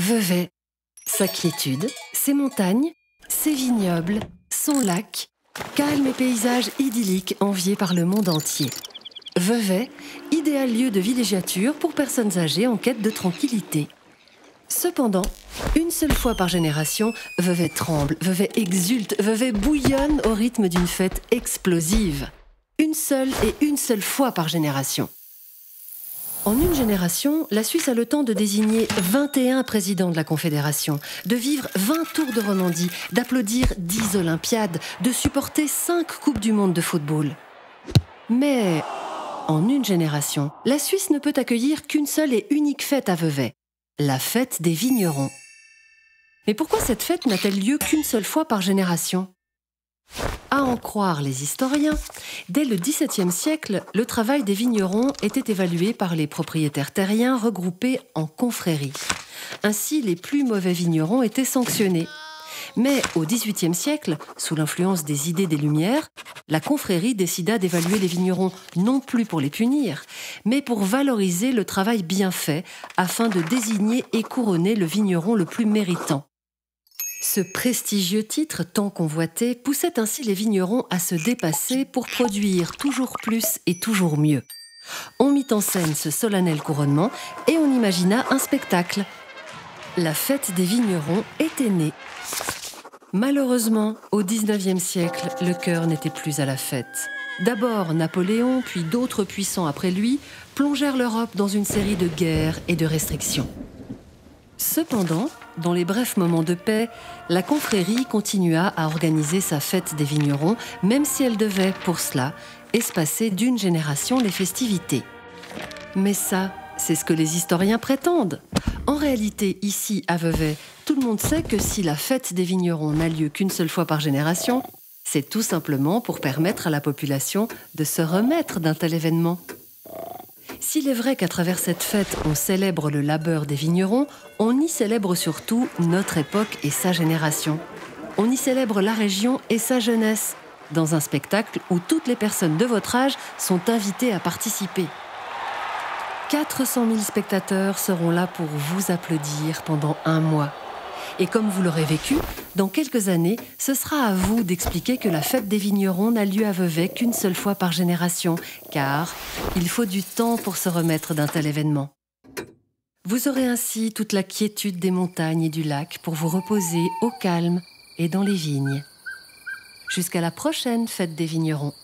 Vevey, sa quiétude, ses montagnes, ses vignobles, son lac, calme et paysage idyllique envié par le monde entier. Vevey, idéal lieu de villégiature pour personnes âgées en quête de tranquillité. Cependant, une seule fois par génération, Vevey tremble, Vevey exulte, Vevey bouillonne au rythme d'une fête explosive. Une seule fois par génération. En une génération, la Suisse a le temps de désigner 21 présidents de la Confédération, de vivre 20 tours de Romandie, d'applaudir 10 Olympiades, de supporter 5 Coupes du Monde de football. Mais en une génération, la Suisse ne peut accueillir qu'une seule et unique fête à Vevey, la fête des vignerons. Mais pourquoi cette fête n'a-t-elle lieu qu'une seule fois par génération ? À en croire les historiens, dès le XVIIe siècle, le travail des vignerons était évalué par les propriétaires terriens regroupés en confréries. Ainsi, les plus mauvais vignerons étaient sanctionnés. Mais au XVIIIe siècle, sous l'influence des idées des Lumières, la confrérie décida d'évaluer les vignerons non plus pour les punir, mais pour valoriser le travail bien fait, afin de désigner et couronner le vigneron le plus méritant. Ce prestigieux titre tant convoité poussait ainsi les vignerons à se dépasser pour produire toujours plus et toujours mieux. On mit en scène ce solennel couronnement et on imagina un spectacle. La fête des vignerons était née. Malheureusement, au XIXe siècle, le cœur n'était plus à la fête. D'abord Napoléon, puis d'autres puissants après lui, plongèrent l'Europe dans une série de guerres et de restrictions. Cependant, dans les brefs moments de paix, la confrérie continua à organiser sa fête des vignerons, même si elle devait, pour cela, espacer d'une génération les festivités. Mais ça, c'est ce que les historiens prétendent. En réalité, ici, à Vevey, tout le monde sait que si la fête des vignerons n'a lieu qu'une seule fois par génération, c'est tout simplement pour permettre à la population de se remettre d'un tel événement. S'il est vrai qu'à travers cette fête, on célèbre le labeur des vignerons, on y célèbre surtout notre époque et sa génération. On y célèbre la région et sa jeunesse, dans un spectacle où toutes les personnes de votre âge sont invitées à participer. 400 000 spectateurs seront là pour vous applaudir pendant un mois. Et comme vous l'aurez vécu, dans quelques années, ce sera à vous d'expliquer que la fête des vignerons n'a lieu à Vevey qu'une seule fois par génération, car il faut du temps pour se remettre d'un tel événement. Vous aurez ainsi toute la quiétude des montagnes et du lac pour vous reposer au calme et dans les vignes. Jusqu'à la prochaine fête des vignerons.